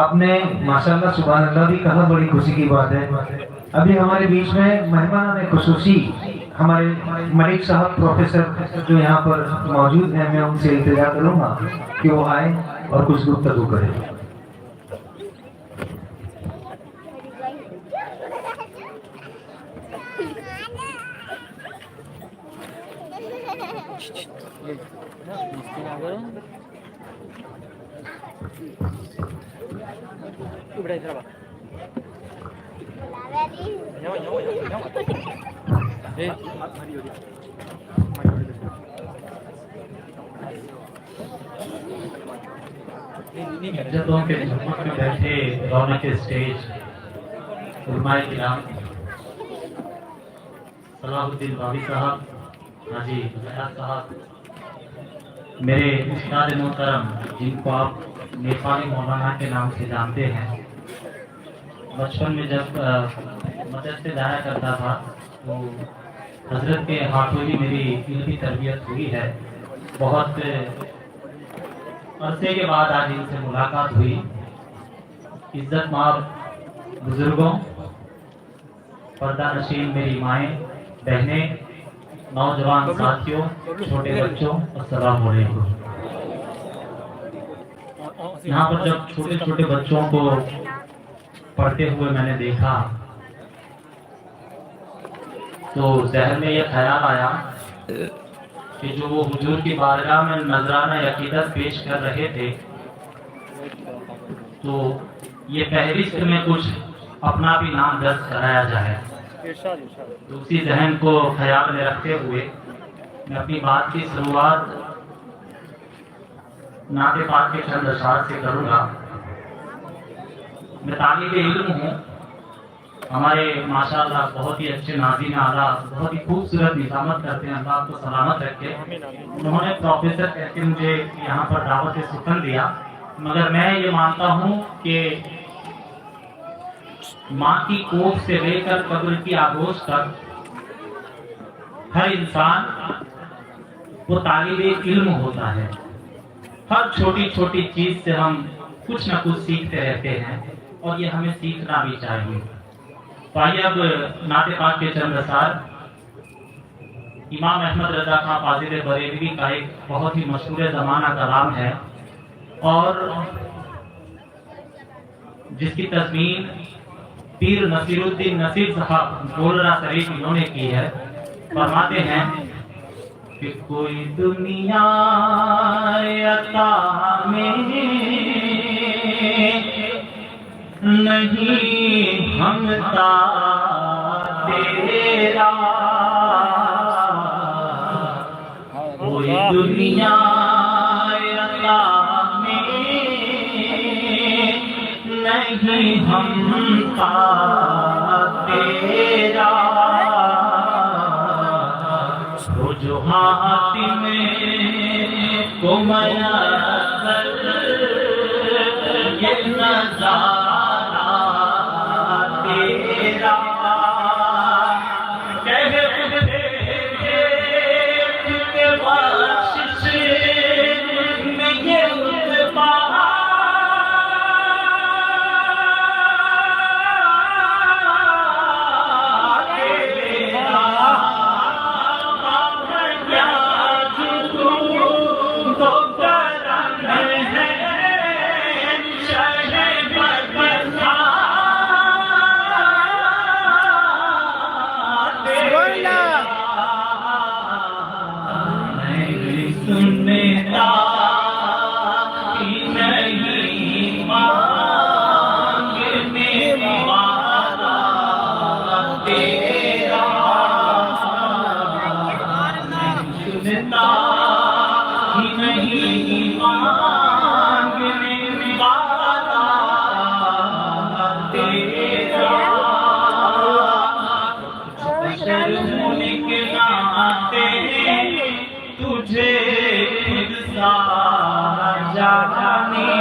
آپ نے ماشاءاللہ سبحان اللہ بھی کہا، بڑی خوشی کی بات ہے۔ ابھی ہمارے بیچ میں مہمان خصوصی ہمارے ملک صاحب پروفیسر جو یہاں پر موجود ہیں، میں ان سے التجا کروں گا کہ وہ آئیں اور کچھ گفتگو کریں۔ عزتوں کے جھمٹ میں بیٹھے رونق اسٹیج علماء کرام، صلاح الدین بابی صاحب، حاجی زیاد صاحب، میرے استاد محترم جن کو آپ نیپالی مولانا کے نام سے جانتے ہیں۔ بچپن میں جب مدرسے جایا کرتا تھا تو حضرت کے ہاتھوں ہی میری علمی تربیت ہوئی ہے۔ بہت عرصے کے بعد آج ان سے ملاقات ہوئی۔ عزت مآب بزرگوں، پردہ نشین میری مائیں، بہنیں، نوجوان ساتھیوں، چھوٹے بچوں، السلام علیکم۔ یہاں پر جب چھوٹے چھوٹے بچوں کو پڑھتے ہوئے میں نے دیکھا تو ذہن میں یہ خیال آیا کہ جو وہ حضور کی بارگاہ میں نذرانہ عقیدت پیش کر رہے تھے تو یہ فہرست میں کچھ اپنا بھی نام درج کرایا جائے۔ تو اسی ذہن کو خیال میں رکھتے ہوئے میں اپنی بات کی شروعات نعت پاک کے چند اشعار سے کروں گا۔ میں طالب علم ہوں۔ ہمارے ماشاءاللہ بہت ہی اچھے ناظرین اعلیٰ بہت ہی خوبصورت نظامت کرتے ہیں، اللہ آپ کو سلامت رکھے۔ انہوں نے پروفیسر کہہ کے مجھے یہاں پر دعوت سخن دیا، مگر میں یہ مانتا ہوں کہ ماں کی کوکھ سے لے کر قبر کی آغوش تک ہر انسان وہ طالب علم ہوتا ہے۔ ہر چھوٹی چھوٹی چیز سے ہم کچھ نہ کچھ سیکھتے رہتے ہیں اور یہ ہمیں سیکھنا بھی چاہیے۔ تو آئیے اب نعت پاک کے چند اثار۔ امام احمد رضا خان فاضل بریلوی کا ایک بہت ہی مشہور زمانہ کلام ہے اور جس کی تضمین پیر نصیر الدین نصیر صاحب ڈولرا شریف انہوں نے کی ہے۔ فرماتے ہیں کہ کوئی دنیا عطا میں نہیں ہم تا تیرا، کوئی دنیا عطا میں نہیں ہم تا تیرا، وہ جو حاتم کو میسر یہ نظارہ تیرا، کہہ خود دیکھ کے بخشش میں یہ اتباع تجھے خود سا جانے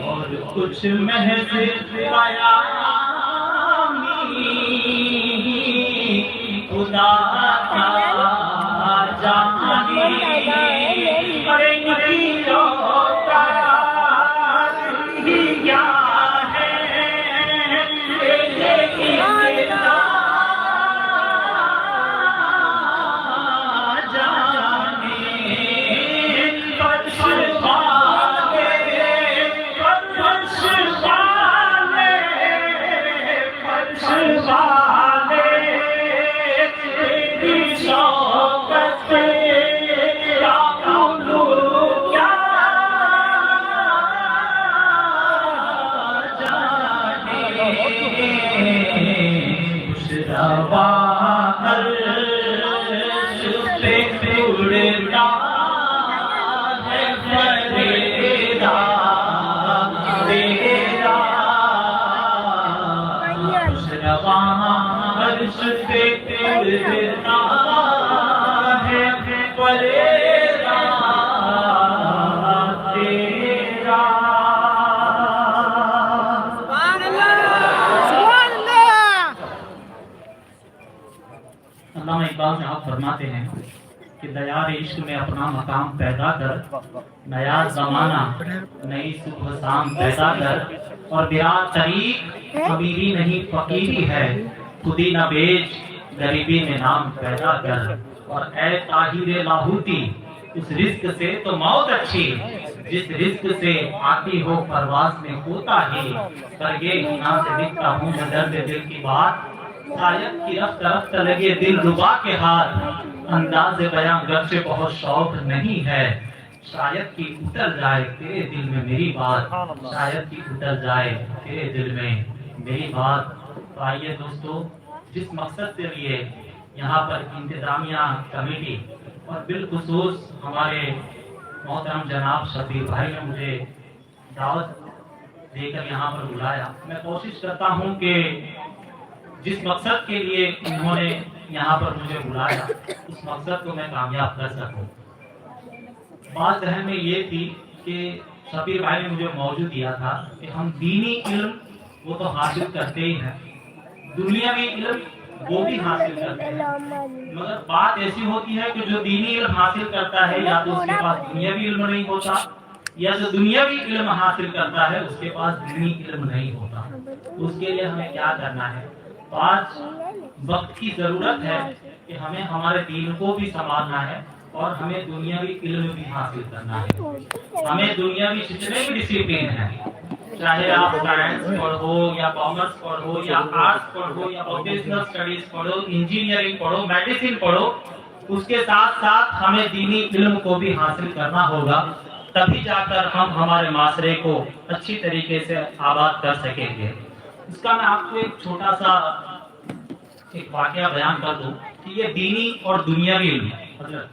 اور کچھ محض بیانی خدا کا جانے، ارے نہیں ہوتا रवा अर्श पे उड़ता है फरेरा तेरा, रवा अर्श पे उड़ता है फरेरा तेरा। अल्लामा इकबाल साहब फरमाते हैं कि दयार इश्क में अपना मकाम पैदा कर, नया जमाना नई सुबह शाम पैदा कर, और बिरा तरीक अमीरी नहीं फकीरी है, खुदी न बेच गरीबी में नाम पैदा कर। और ऐ ताहिर लाहौती उस रिस्क से तो मौत अच्छी, जिस रिस्क से आती हो परवास में होता ही, पर ये गुनाह से दिखता हूँ मैं दर्द दिल की बात, शायद की रफ्त रफ्त लगे दिल रुबा के हाथ, अंदाज बयां गर्चे बहुत शौक नहीं है, शायद की उतर जाए तेरे दिल में मेरी बात, शायद की उतर जाए तेरे दिल में मेरी बात। तो आइए दोस्तों, जिस मकसद के लिए यहाँ पर इंतजामिया कमेटी और बिलखुसूस हमारे मोहतरम जनाब शबीर भाई ने मुझे दावत देकर यहाँ पर बुलाया, मैं कोशिश करता हूँ कि जिस मकसद के लिए इन्होंने यहाँ पर मुझे बुलाया उस मकसद को मैं कामयाब कर सकूं। बात जहन में ये थी कि शबीर भाई ने मुझे मौजू दिया था कि हम दीनी इल्म वो तो हासिल करते ही हैं, दुनियावी इल्म वो भी हासिल करते हैं, मगर बात ऐसी होती है कि जो दीनी इल्म हासिल करता है या तो उसके पास दुनियावी इल्म नहीं होता, या जो दुनियावी इल्म हासिल करता है उसके पास दीनी इल्म नहीं होता। उसके लिए हमें क्या करना है? तो आज वक्त की जरूरत है कि हमें हमारे दीन को भी संभालना है और हमें दुनियावी इल्म भी हासिल करना है। हमें दुनियावी जितने भी डिसिप्लिन हैं, चाहे आप साइंस पढ़ो या कॉमर्स पढ़ो या आर्ट्स पढ़ो या प्रोफेशनल स्टडीज पढ़ो, इंजीनियरिंग पढ़ो, मेडिसिन पढ़ो, उसके साथ साथ हमें दीनी इल्म को भी हासिल करना होगा, तभी जाकर हम हमारे माशरे को अच्छी तरीके से आबाद कर सकेंगे। इसका मैं आपको एक छोटा सा एक वाकया बयान कर दूं कि ये दीनी और दुनियावी इल्म, मतलब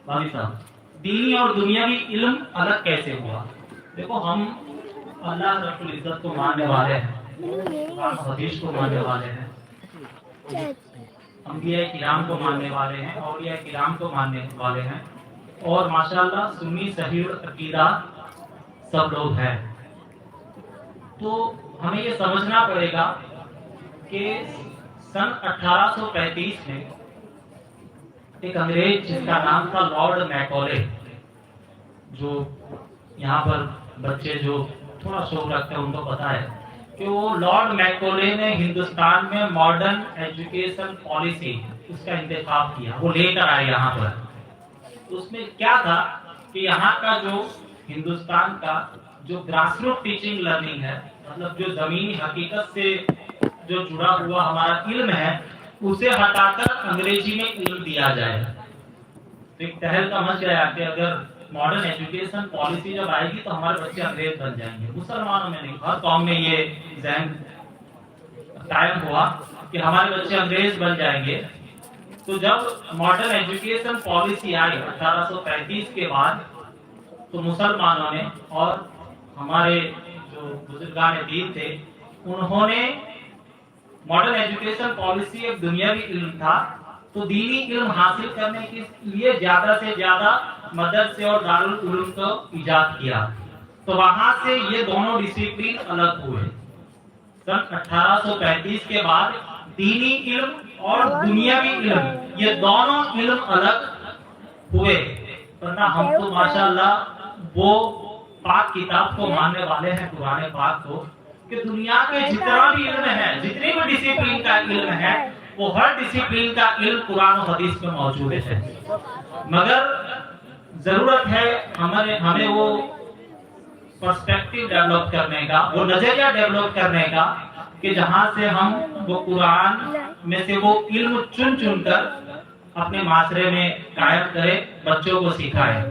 भाभी साहब, दीनी और दुनियावी इल्म अलग कैसे हुआ? देखो, हम अल्लाह रब्बुल इज्जत को मानने वाले हैं, कुरान हदीस को मानने वाले हैं, अंबिया किराम को मानने वाले हैं, औलिया किराम को मानने वाले हैं, और माशाअल्लाह सुन्नी सही अकीदा सब लोग हैं। तो हमें ये समझना पड़ेगा कि सन 1835 में एक अंग्रेज जिसका नाम था लॉर्ड मैकॉले, जो यहाँ पर बच्चे जो थोड़ा शौक रखते हैं उनको पता है कि वो लॉर्ड मैकॉले ने हिंदुस्तान में मॉडर्न एजुकेशन पॉलिसी उसका इंतखाब किया, वो लेकर आए यहाँ पर। उसमें क्या था कि यहाँ का जो हिंदुस्तान का जो ग्रासरूट टीचिंग लर्निंग है, मतलब जो जमीनी हकीकत से जो जुड़ा हुआ हमारा इल्म है, उसे हटाकर अंग्रेजी में इल्म दिया जाए। तो एक तहल का मच गया कि अगर मॉडर्न एजुकेशन पॉलिसी जब आएगी तो हमारे बच्चे अंग्रेज बन जाएंगे। मुसलमानों में नहीं, हर कौम में ये ज़हन कायम हुआ कि हमारे बच्चे अंग्रेज बन जाएंगे। तो जब मॉडर्न एजुकेशन पॉलिसी आई 1835 के बाद, तो मुसलमानों ने और हमारे जो बुजुर्गान दीन थे, उन्होंने मॉडर्न एजुकेशन पॉलिसी एक दुनियावी इल्म था, तो दीनी इल्म हासिल करने के लिए ज्यादा से ज्यादा मदरसे और दारुल उलूम को इजाद किया। तो वहां से ये दोनों डिसिप्लिन अलग हुए। सन 1835 के बाद दीनी इल्म और दुनियावी इल्म, ये दोनों इल्म अलग हुए, वरना हम तो माशाअल्लाह वो पाक किताब को मानने वाले हैं, कुरान पाक को, कि दुनिया के जितना भी इल्म है, जितने भी डिसिप्लिन का इल्म है, वो हर डिसिप्लिन का इल्म कुरान और हदीस में मौजूद है। मगर जरूरत है हमें वो पर्सपेक्टिव डेवलप करने का, वो नजरिया डेवलप करने का कि जहां से हम वो कुरान में से वो इल्म चुन चुन कर अपने माशरे में कायम करें, बच्चों को सिखाएं।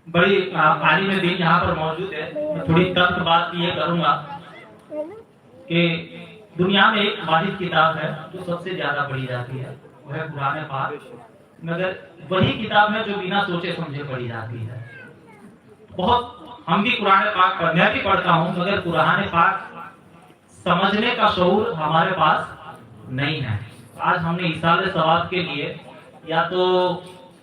बड़ी आलिम दीन यहाँ पर मौजूद है, मैं थोड़ी तर्क बात ये करूंगा कि دنیا میں ایک واحد کتاب ہے جو سب سے زیادہ پڑھی جاتی ہے، وہ ہے قرآن پاک، مگر وہی کتاب ہے جو بنا سوچے سمجھے پڑھی جاتی ہے۔ بہت ہم بھی قرآن پاک میں بھی پڑھتا ہوں، مگر قرآن پاک سمجھنے کا شعور ہمارے پاس نہیں ہے۔ آج ہم نے ایصال ثواب کے لیے یا تو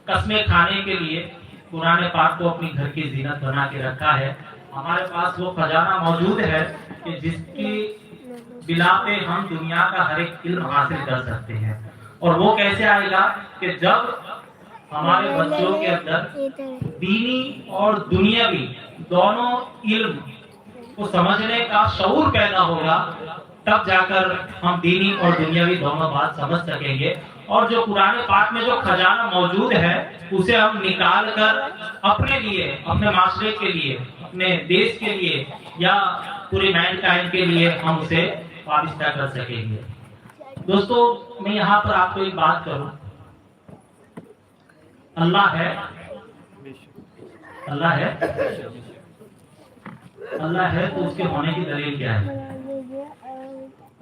قسمیں کھانے کے لیے قرآن پاک کو اپنی گھر کی زینت بنا کے رکھا ہے۔ ہمارے پاس وہ خزانہ موجود ہے کہ جس کی بنا پہ ہم دنیا کا ہر ایک علم حاصل کر سکتے ہیں، اور وہ کیسے آئے گا کہ جب ہمارے بچوں کے اندر دینی اور دنیاوی دونوں علم کو سمجھنے کا شعور پیدا ہوگا، تب جا کر ہم دینی اور دنیاوی دونوں بات سمجھ سکیں گے، اور جو قرآن پاک میں جو خزانہ موجود ہے اسے ہم نکال کر اپنے لیے، اپنے معاشرے کے لیے، اپنے دیش کے لیے یا پوری مین کائنڈ کے لیے ہم اسے وابستہ کر سکیں گے۔ دوستو، میں یہاں پر آپ کو ایک بات کروں، اللہ ہے، اللہ ہے، اللہ ہے تو اس کے ہونے کی دلیل کیا ہے؟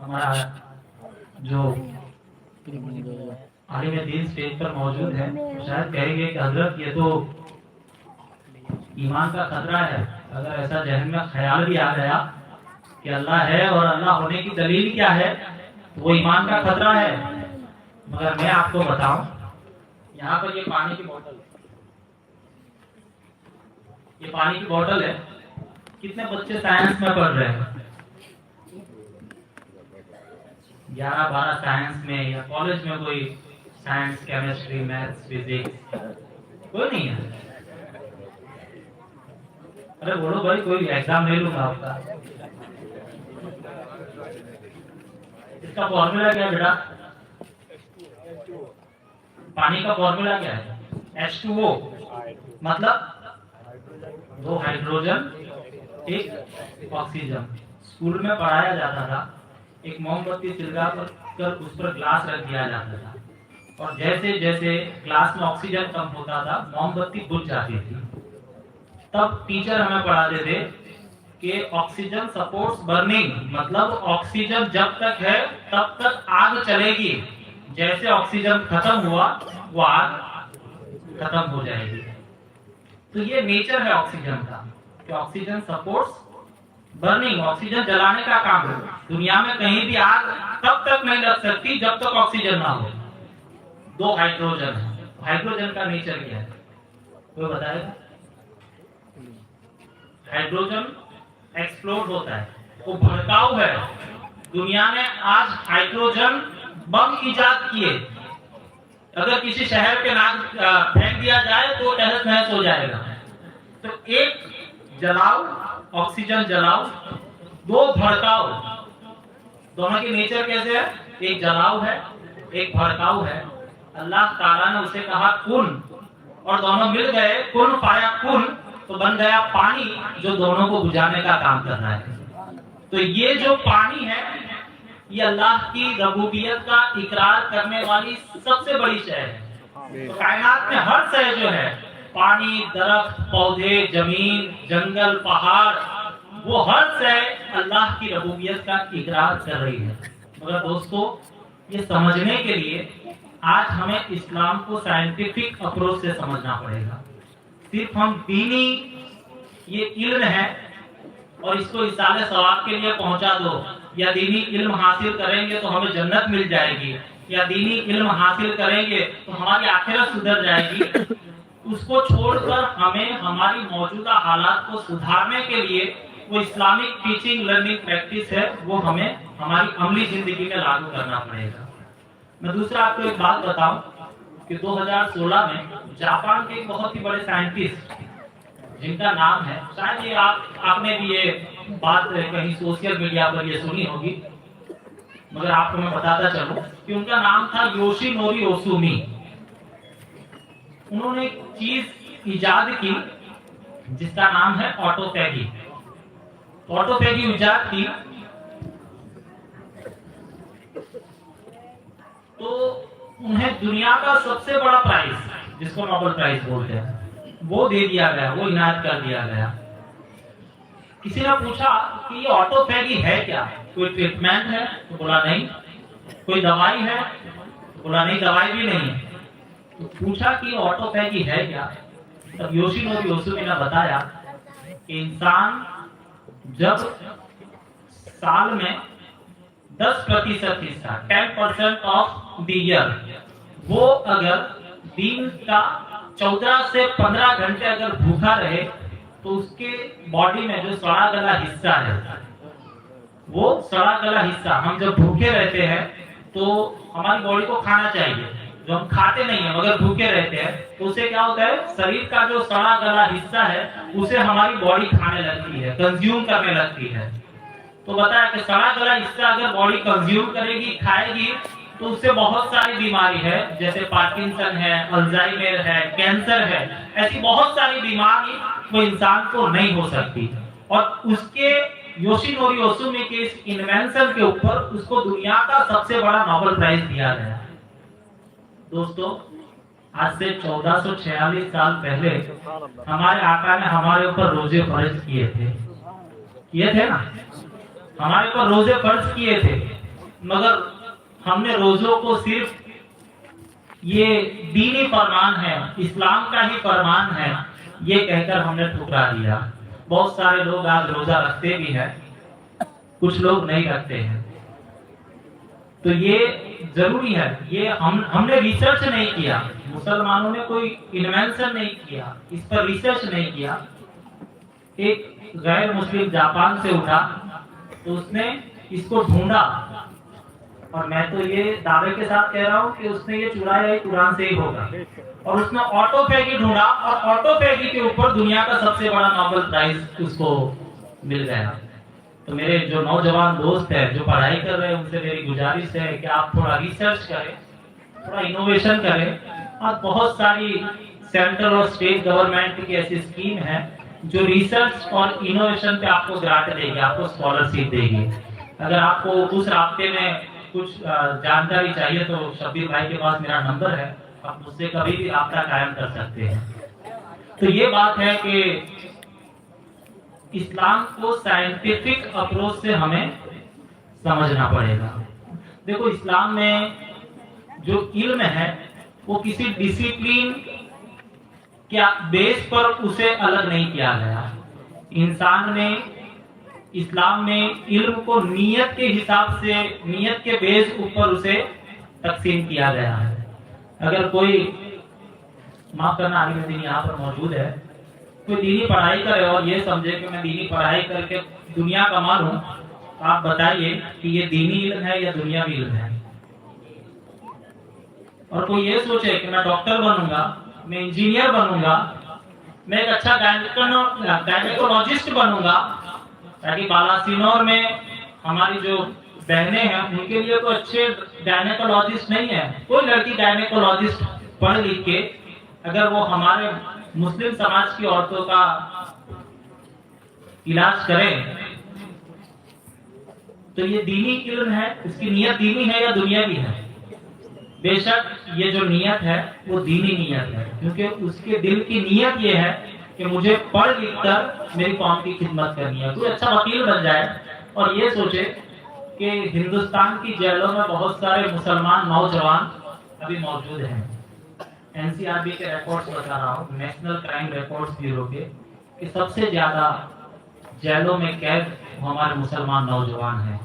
ہمارا جو عالم دین اسٹیج پر موجود ہے شاید کہیں گے کہ حضرت یہ تو ایمان کا خطرہ ہے۔ اگر ایسا ذہن میں خیال بھی آ گیا کہ اللہ ہے اور اللہ ہونے کی دلیل کیا ہے تو وہ ایمان کا خطرہ ہے۔ مگر میں آپ کو بتاؤں، یہاں پر یہ پانی کی بوتل ہے، یہ پانی کی بوتل ہے، کتنے بچے سائنس میں پڑھ رہے ہیں؟ 11-12 سائنس میں، یا کالج میں کوئی سائنس، کیمسٹری، میتھس، فزکس، کوئی نہیں ہے۔ ارے بولو بھائی، کوئی ایگزام لے لوں گا آپ کا۔ اس کا فارمولا کیا ہے بیٹا؟ پانی کا فارمولا کیا ہے؟ H2O، مطلب 2 ہائیڈروجن 1 آکسیجن۔ اسکول میں پڑھایا جاتا تھا، ایک موم بتی سلگا کر اس پر گلاس رکھ دیا جاتا تھا، اور جیسے جیسے گلاس میں آکسیجن کم ہوتا تھا موم بتی بجھ جاتی تھی۔ تب ٹیچر ہمیں پڑھاتے تھے کہ آکسیجن سپورٹس برننگ، مطلب آکسیجن جب تک ہے تب تک آگ چلے گی، جیسے آکسیجن ختم ہوا وہ آگ ختم ہو جائے گی۔ تو یہ نیچر ہے آکسیجن کا کہ آکسیجن سپورٹس برننگ، آکسیجن جلانے کا کام ہے۔ دنیا میں کہیں بھی آگ تب تک نہیں لگ سکتی جب تک آکسیجن نہ ہو۔ 2 ہائیڈروجن ہے، ہائیڈروجن کا نیچر کیا ہے کوئی بتائے گا؟ ہائیڈروجن ایکسپلوڈ ہوتا ہے، وہ بھڑکاؤ ہے۔ دنیا نے آج ہائیڈروجن بم ایجاد کیے، اگر کسی شہر کے نام پھینک دیا جائے تو تہس نہس ہو جائے گا۔ تو ایک جلاؤ، آکسیجن جلاؤ، 2 بھڑکاؤ، دونوں کی نیچر کیسے ہے؟ ایک جلاؤ ہے، ایک بھڑکاؤ ہے۔ اللہ تعالیٰ نے اسے کہا کن، اور دونوں مل گئے، کن پایا کن، تو بن گیا پانی جو دونوں کو بجھانے کا کام کر رہا ہے۔ تو یہ جو پانی ہے یہ اللہ کی ربوبیت کا اقرار کرنے والی سب سے بڑی شے ہے۔ تو کائنات میں ہر شے جو ہے، پانی، درخت، پودے، زمین، جنگل، پہاڑ، وہ ہر شے اللہ کی ربوبیت کا اقرار کر رہی ہے۔ مگر دوستو، یہ سمجھنے کے لیے آج ہمیں اسلام کو سائنٹیفک اپروچ سے سمجھنا پڑے گا۔ صرف ہم دینی یہ علم ہے اور اس کو ایصال ثواب کے لیے پہنچا دو، یا دینی علم حاصل کریں گے تو ہمیں جنت مل جائے گی، یا دینی علم حاصل کریں گے تو ہماری آخرت سدھر جائے گی، اس کو چھوڑ کر ہمیں ہماری موجودہ حالات کو سدھارنے کے لیے وہ اسلامک ٹیچنگ لرننگ پریکٹس ہے، وہ ہمیں ہماری عملی زندگی میں لاگو کرنا پڑے گا۔ میں دوسرا آپ کو ایک بات بتاؤں کہ 2016 میں جاپان کے ایک بہت ہی بڑے سائنٹسٹ جن کا نام ہے، شاید یہ آپ نے بھی یہ بات کہیں سوشل میڈیا پر یہ سنی ہوگی، مگر آپ کو میں بتاتا چلوں کہ ان کا نام تھا یوشینوری اوسومی۔ انہوں نے ایک چیز ایجاد کی جس کا نام ہے آٹوفیگی۔ آٹوفیگی ایجاد کی تو انہیں دنیا کا سب سے بڑا پرائز، جس کو نوبل پرائز بولتے ہیں، وہ دے دیا گیا، وہ عنایت کر دیا گیا۔ किसी ने पूछा कि ये ऑटोफैगी है क्या, कोई ट्रीटमेंट है? तो बोला नहीं। कोई दवाई है? तो बोला नहीं, दवाई भी नहीं है। तो पूछा कि ऑटोफैगी है क्या? तब योशिनोरी ओसुमी ने बताया कि इंसान जब साल में 10% हिस्सा 10% ऑफ द ईयर वो अगर दिन का 14 से 15 घंटे अगर भूखा रहे तो उसके बॉडी में जो सड़ा गला हिस्सा है, वो सड़ा गला हिस्सा, हम जब भूखे रहते हैं तो हमारी बॉडी को खाना चाहिए, जो हम खाते नहीं है मगर भूखे रहते हैं तो उसे क्या होता है, शरीर का जो सड़ा गला हिस्सा है उसे हमारी बॉडी खाने लगती है, कंज्यूम करने लगती है। तो बताया कि सड़ा गला हिस्सा अगर बॉडी कंज्यूम करेगी, खाएगी, तो उससे बहुत सारी बीमारी है, जैसे पार्किंसन है, अल्जाइमर है, कैंसर है, ऐसी बहुत सारी बीमारी वो इंसान को नहीं हो सकती। और उसके योशिनोरी ओसुमी के इस इन्वेंशन के ऊपर उसको दुनिया का सबसे बड़ा नोबेल प्राइज दिया गया। दोस्तों, आज से 1446 साल पहले हमारे आका ने हमारे ऊपर रोजे फर्ज किए थे ना, हमारे ऊपर रोजे फर्ज किए थे, मगर हमने रोजों को सिर्फ ये दीनी फरमान है, इस्लाम का ही फरमान है, ये कहकर हमने ठुकरा दिया। बहुत सारे लोग आज रोजा रखते भी हैं, कुछ लोग नहीं रखते हैं। तो ये जरूरी है, ये हमने रिसर्च नहीं किया, मुसलमानों ने कोई इन्वेंशन नहीं किया, इस पर रिसर्च नहीं किया। एक गैर मुस्लिम जापान से उठा तो उसने इसको ढूंढा, और मैं तो ये दावे के साथ कह रहा हूँ कि उसने ये चुराया ही कुरान से ही होगा, और उसने ऑटोफैगी ढूंढा और ऑटोफैगी के ऊपर दुनिया का सबसे बड़ा नोबेल प्राइज उसको मिल गया। तो मेरे जो नौजवान दोस्त हैं जो पढ़ाई कर रहे हैं, उनसे मेरी गुजारिश है कि आप थोड़ा रिसर्च करें, थोड़ा इनोवेशन करें। और बहुत सारी सेंट्रल और स्टेट गवर्नमेंट की ऐसी स्कीम है जो रिसर्च और इनोवेशन पे आपको ग्रांट देगी, आपको स्कॉलरशिप देगी। अगर आपको उस रास्ते में कुछ जानकारी चाहिए तो शब्बीर भाई के पास मेरा नंबर है, आप मुझसे कभी भी राब्ता कायम कर सकते हैं। तो ये बात है कि इस्लाम को साइंटिफिक अप्रोच से हमें समझना पड़ेगा। देखो, इस्लाम में जो इल्म है वो किसी डिसिप्लिन क्या बेस पर उसे अलग नहीं किया गया। इंसान ने इस्लाम में इल्म को नियत के हिसाब से, नियत के बेस ऊपर उसे तकसीम किया गया है। अगर कोई, माफ करना आलिम दीन यहाँ पर मौजूद है, कोई दीनी पढ़ाई करे और ये समझे कि मैं दीनी पढ़ाई करके दुनिया कमा लूं, तो आप बताइए कि ये दीनी इल्म है या दुनियावी इल्म है? और कोई ये सोचे कि मैं डॉक्टर बनूंगा, मैं इंजीनियर बनूंगा, मैं एक अच्छा गायनेकोलॉजिस्ट बनूंगा, ताकि बालासिनोर में हमारी जो बहनें हैं उनके लिए तो अच्छे गायनेकोलॉजिस्ट नहीं है। कोई लड़की गायनेकोलॉजिस्ट पढ़ लिख के अगर वो हमारे मुस्लिम समाज की औरतों का इलाज करे तो ये दीनी इल्म है, इसकी नियत दीनी है या दुनियावी है? बेशक ये जो नियत है वो दीनी नियत है, क्योंकि उसके दिल की नियत ये है कि मुझे पढ़ लिख कर मेरी कौम की खिदमत करनी है। कोई अच्छा वकील बन जाए और ये सोचे कि हिंदुस्तान की जेलों में बहुत सारे मुसलमान नौजवान अभी मौजूद हैं। एनसीआरबी के रिकॉर्ड्स बता रहा हूँ, नेशनल क्राइम रिकॉर्ड्स ब्यूरो के, कि सबसे ज्यादा जेलों में कैद हमारे मुसलमान नौजवान हैं।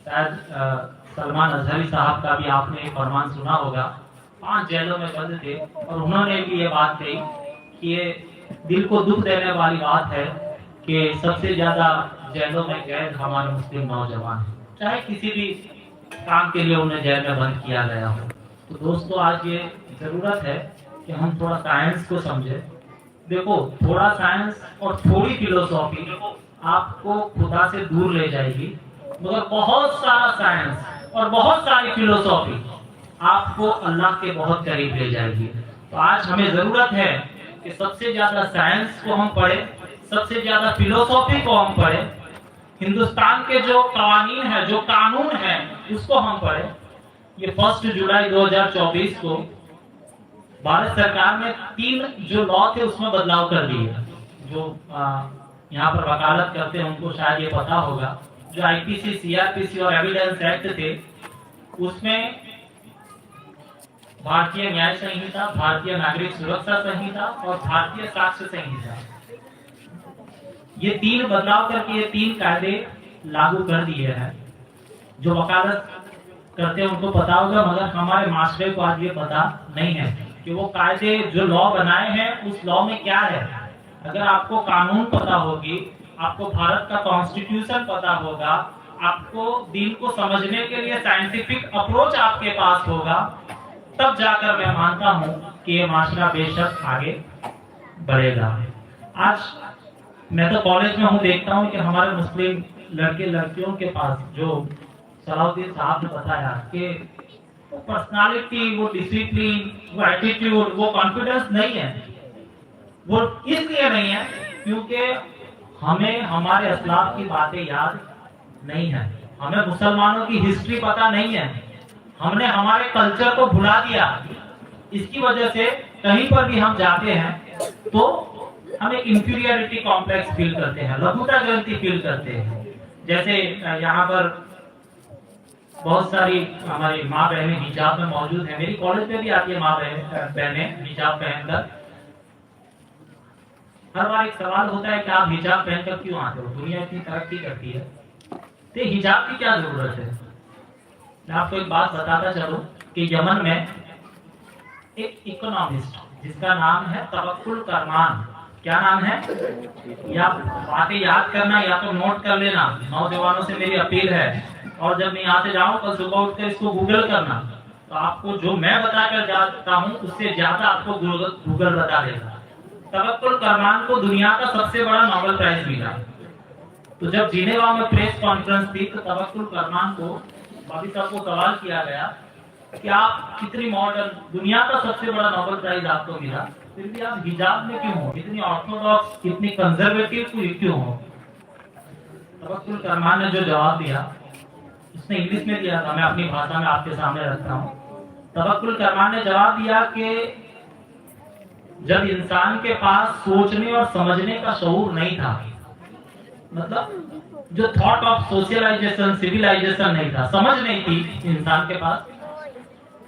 शायद सलमान अजहरी साहब का भी आपने एक फरमान सुना होगा, 5 जेलों में बंद थे और उन्होंने भी ये बात कही कि ये दिल को दुख देने वाली बात है कि सबसे ज्यादा जेलों में कैद हमारे मुस्लिम नौजवान हैं, चाहे किसी भी काम के लिए उन्हें जेल में बंद किया गया हो। तो दोस्तों, आज ये जरूरत है कि हम थोड़ा साइंस को समझे। देखो, थोड़ा साइंस और थोड़ी फिलोसॉफी आपको खुदा से दूर ले जाएगी, मगर बहुत सारा साइंस और बहुत सारी फिलोसॉफी आपको अल्लाह के बहुत करीब ले जाएगी। तो आज हमें जरूरत है कि सबसे ज्यादा साइंस को हम पढ़े, सबसे ज्यादा फिलोसॉफी को हम पढ़े, हिंदुस्तान के जो कानून है, जो कानून है, उसको हम पढ़े। ये 1 जुलाई 2024 को भारत सरकार ने 3 जो लॉ थे उसमें बदलाव कर दिए। जो यहाँ पर वकालत करते हैं, उनको शायद ये पता होगा, जो आईपीसी, सीआरपीसी और एविडेंस एक्ट थे, उसमें भारतीय न्याय संहिता, भारतीय नागरिक सुरक्षा संहिता और भारतीय साक्ष्य संहिता, ये 3 बदलाव करके ये 3 कायदे लागू कर दिए हैं। जो वकालत करते हैं उनको पता होगा, मगर हमारे मास्टर को आज ये पता नहीं है कि वो कायदे जो लॉ बनाए हैं उस लॉ में क्या है। अगर आपको कानून पता होगी, आपको भारत का कॉन्स्टिट्यूशन पता होगा, आपको दीन को समझने के लिए साइंटिफिक अप्रोच आपके पास होगा, तब जाकर मैं मानता हूं कि ये माशरा बेशक आगे बढ़ेगा। आज मैं तो कॉलेज में हूं, देखता हूं कि हमारे मुस्लिम लड़के लड़कियों के पास, जो सलाउद्दीन साहब ने बताया कि वो पर्सनालिटी, वो डिसिप्लिन, वो एटीट्यूड, वो कॉन्फिडेंस नहीं है। वो इसलिए नहीं है क्योंकि हमें हमारे असलाफ की बातें याद नहीं है, हमें मुसलमानों की हिस्ट्री पता नहीं है, हमने हमारे कल्चर को भुला दिया। इसकी वजह से कहीं पर भी हम जाते हैं तो हम एक इंफीरियरिटी कॉम्प्लेक्स फील करते हैं, लघुता ग्रंथि फील करते हैं। जैसे यहाँ पर बहुत सारी हमारी माँ बहनें हिजाब में मौजूद है, मेरी कॉलेज में भी आती है माँ बहनें हिजाब पहनकर। हर बार एक सवाल होता है कि आप हिजाब पहनकर क्यों आते हो, दुनिया इतनी तरक्की करती है, तो हिजाब की क्या जरूरत है। मैं आपको एक बात बताता चलूं कि यमन में एक इकोनॉमिस्ट जिसका नाम है तवक्कुल करमान, क्या नाम है, या बातें याद करना या तो नोट कर लेना, नौजवानों से मेरी अपील है। और जब मैं यहाँ से जाऊँ कल सुबह उठकर इसको गूगल करना, तो आपको जो मैं बताकर जाता हूँ उससे ज्यादा आपको गूगल बता देगा। तवक्कुल करमान को दुनिया का सबसे बड़ा नोबेल प्राइज मिला। तो जब जिनेवा में प्रेस कॉन्फ्रेंस थी तो तवक्कुल करमान को, भाभी साहब को सवाल किया गया कि आप कितनी मॉडर्न, दुनिया का सबसे बड़ा नोबेल प्राइज आपको मिला, फिर भी आप हिजाब में क्यों हो, इतनी ऑर्थोडॉक्स, इतनी कंजर्वेटिव क्यों हो। तवक्कुल करमान ने जो जवाब दिया, उसने इंग्लिश में दिया था, मैं अपनी भाषा में आपके सामने रखता हूँ। तवक्कुल करमान ने जवाब दिया कि जब इंसान के पास सोचने और समझने का शऊर नहीं था, मतलब जो थॉट ऑफ सोशलाइजेशन, सिविलाइजेशन नहीं था, समझ नहीं थी इंसान के पास,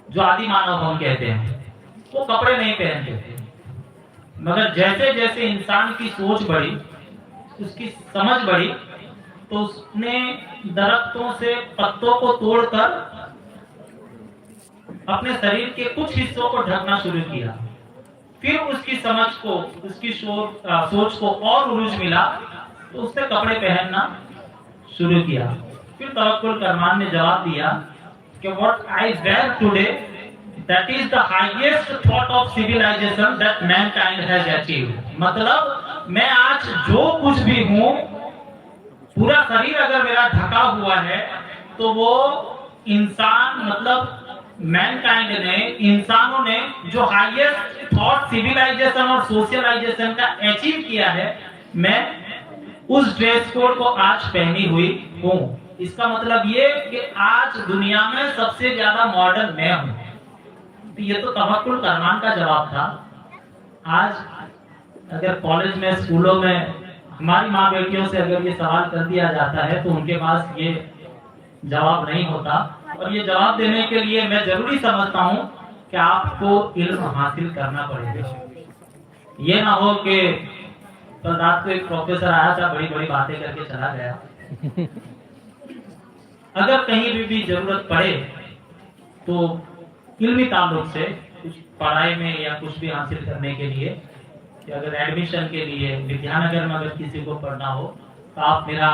जो आदि मानव हम कहते हैं, वो कपड़े नहीं पहनते थे। मगर जैसे जैसे इंसान की सोच बढ़ी, उसकी समझ बढ़ी, तो उसने दरख्तों से पत्तों को तोड़कर अपने शरीर के कुछ हिस्सों को ढकना शुरू किया। फिर उसकी समझ को, उसकी सोच को और उरूज मिला, तो उसने कपड़े पहनना शुरू किया। फिर तवक्कुल करमान ने जवाब दिया कि what I wear today, that is the highest thought of civilization that mankind has achieved. मतलब मैं आज जो कुछ भी हूं, पूरा शरीर अगर मेरा ढका हुआ है, तो वो इंसान, मतलब मैनकाइंड ने, इंसानों ने जो हाईएस्ट थॉट, सिविलाइजेशन और सोशलाइजेशन का अचीव किया है, मैं उस ड्रेस कोड को आज पहनी हुई हूं। इसका मतलब ये कि आज दुनिया में सबसे ज्यादा मॉडर्न मैं हूं। तो ये तो तवक्कुल करमान का जवाब था। आज अगर कॉलेज में, स्कूलों में हमारी माँ बेटियों से अगर ये सवाल कर दिया जाता है तो उनके पास ये जवाब नहीं होता। और ये जवाब देने के लिए मैं जरूरी समझता हूँ कि आपको इल्म हासिल करना पड़ेगा। ये ना हो कि कल रात को एक प्रोफेसर आया था, बड़ी बड़ी बातें करके चला गया। अगर कहीं भी जरूरत पड़े तो इल्मी ताल्लुक से, कुछ पढ़ाई में या कुछ भी हासिल करने के लिए, कि अगर एडमिशन के लिए विद्यानगर में अगर किसी को पढ़ना हो तो आप मेरा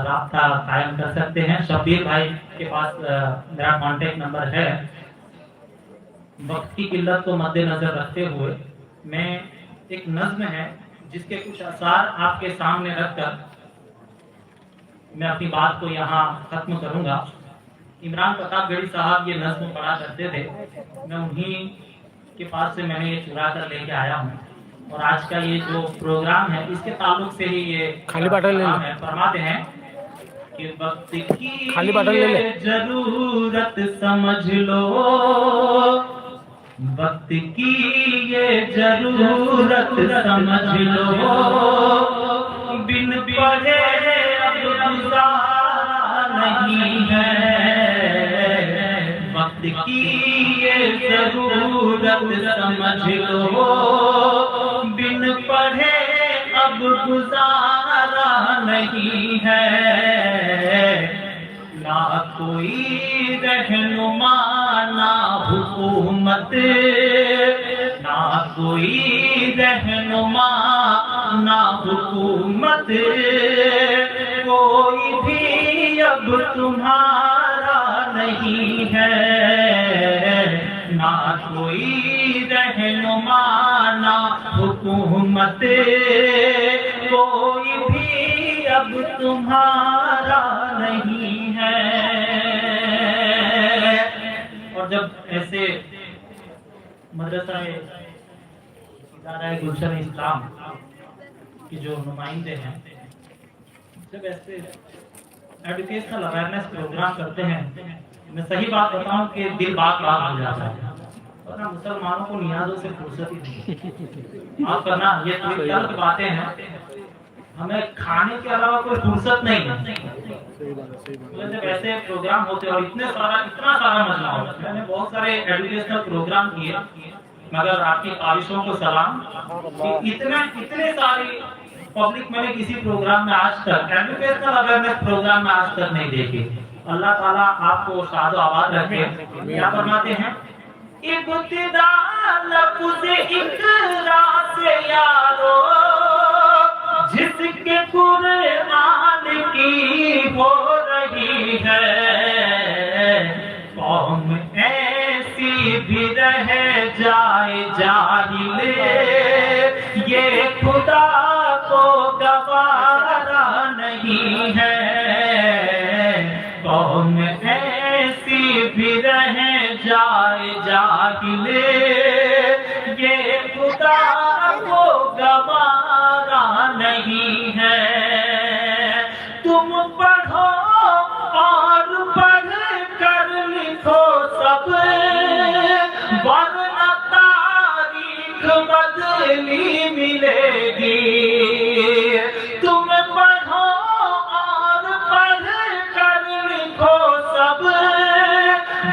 राब्ता कायम कर सकते हैं। शब्बीर भाई के पास मेरा कांटेक्ट नंबर है। वक्त की किल्लत को मद्देनजर रखते हुए मैं, एक नज्म है जिसके कुछ असर आपके सामने रखकर मैं अपनी बात को यहाँ खत्म करूंगा। इमरान प्रतापगढ़ी साहब ये नज्म पढ़ा करते थे, मैं उन्हीं के पास से मैंने ये चुरा कर लेके आया हूँ। और आज का ये जो प्रोग्राम है, इसके ताल्लुक से ही ये खाली बाटल ले है। फरमाते हैं कि वक्त की खाली बाटल ले ले। जरूरत समझ लो, वक्त की ये जरूरत समझ लो, बिन पढ़े अब गुजारा नहीं है। वक्त की ये जरूरत समझ लो, बिन पढ़े अब गुजारा नहीं है। ना कोई रहनुमा ना हुकूमत, ना कोई रहनुमा ना हुकूमत, कोई भी अब तुम्हारा नहीं है। ना कोई रहनुमा ना हुकूमत, कोई भी अब तुम्हारा नहीं है। और जब ऐसे मदरसा गुलशन इस्लाम की जो नुमाइंदे हैं, जब ऐसे एजुकेशनल अवेयरनेस प्रोग्राम करते हैं, मैं सही बात बताऊं कि दिल बात हो जाता है। और ना मुसलमानों को नियाजों से फुर्सत ही नहीं। आप करना ये थोड़ी तल्ख बातें हैं, हमें खाने के अलावा कोई फुर्सत नहीं है। जब ऐसे प्रोग्राम होते और इतना सारा मजा होता है। मैंने बहुत सारे एजुकेशनल प्रोग्राम किए, मगर आपकी ख्वाहिशों को सलाम कि इतने सारी पब्लिक मैंने किसी प्रोग्राम में आज तक, एजुकेशनल अवेयरनेस प्रोग्राम में आज तक नहीं देखी। अल्लाह ताला आपको शाद आबाद रखे। क्या फरमाते हैं, इब्तिदा लफ्ज़ इक़रा से यारो, जिसके कुरान की हो रही है। कौम ऐसी भी रह जाए जाहिल, ये खुदा को गवारा नहीं है। कौम ऐसी भी रह जाए जाहिल, ये खुदा को गवारा नहीं है। तुम पढ़ो और पढ़ कर लिखो सब, वरना तारीख बदली मिलेगी। तुम पढ़ो और पढ़ कर लिखो सब,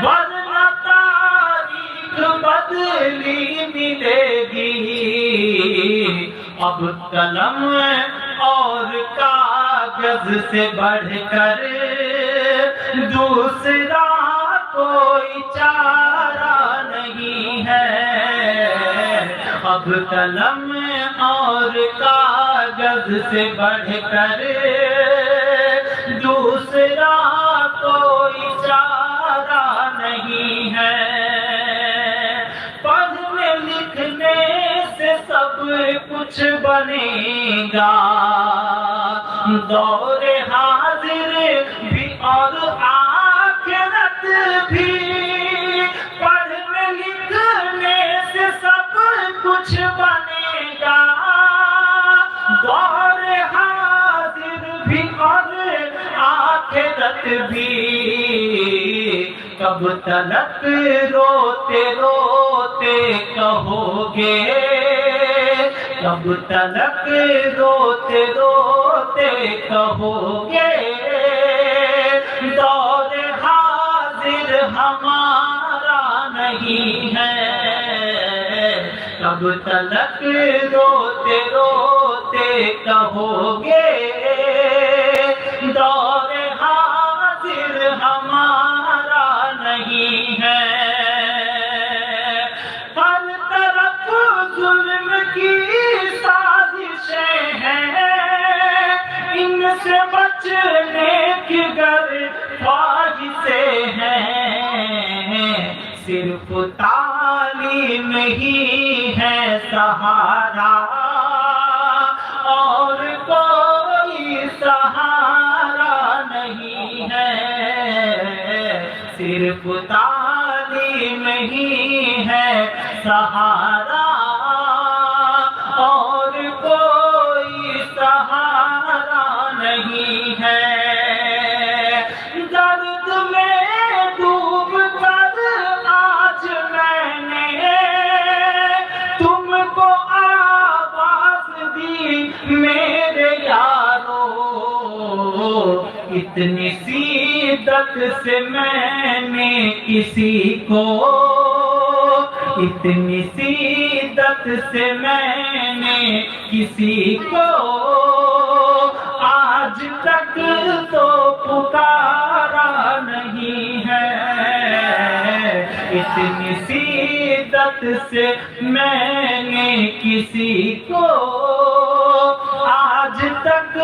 वरना तारीख बदली मिलेगी। अब कलम और कागज से बढ़कर दूसरा कोई चारा नहीं है। अब कलम और कागज से बढ़कर दूसरा कोई चारा नहीं है। पढ़ने लिखने से सब कुछ बनेगा, दौरे हाजिर भी और आखिरत भी। पढ़ने लिखने से सब कुछ बनेगा, दौरे हाजिर भी और आखिरत भी। कब तलक रोते रोते कहोगे, कब तलक रोते रोते कहोगे, दौर हाजिर हमारा नहीं है। कब तलक रोते रोते कहोगे, दौर हाजिर हमारा नहीं है। हर तरफ जुल्म की साजिशें हैं, इनसे बचने की गर ख्वाहिशें हैं। सिर्फ तालीम ही है सहारा, और कोई सहारा नहीं है। सिर्फ तालीम ही है सहारा, और कोई सहारा नहीं है। दर्द में डूब कर आज मैंने तुमको आवाज दी मेरे यार। اتنی شدت سے میں نے کسی کو، اتنی شدت سے میں نے کسی کو آج تک تو پکارا نہیں ہے، اتنی شدت سے میں نے کسی کو آج تک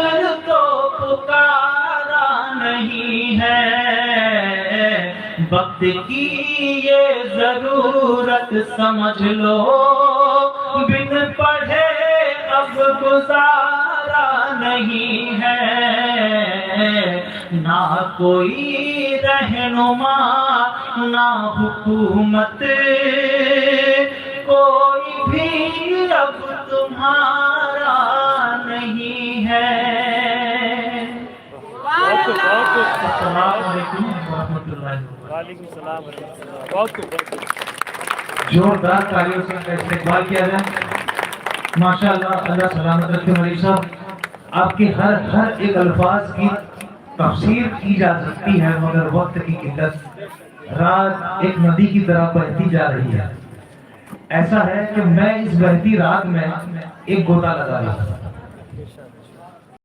تو پکارا نہیں ہے، وقت کی یہ ضرورت سمجھ لو، بن پڑھے اب گزارا نہیں ہے، نہ کوئی رہنما نہ حکومت، کوئی بھی اب تمہارا نہیں ہے۔ السلام علیکم ورحمۃ اللہ وبرکاتہ۔ وعلیکم السلام ورحمۃ اللہ۔ بہت زوردار تالیوں سے کا استقبال کیا جائے۔ ماشاء اللہ، اللہ سلامت رکھے ملک صاحب، آپ کے ہر ایک الفاظ کی تفسیر کی جا سکتی ہے، مگر وقت کی قلت، رات ایک ندی کی طرح بہتی جا رہی ہے۔ ایسا ہے کہ میں اس بہتی رات میں ایک گوتا لگا رہا ہوں،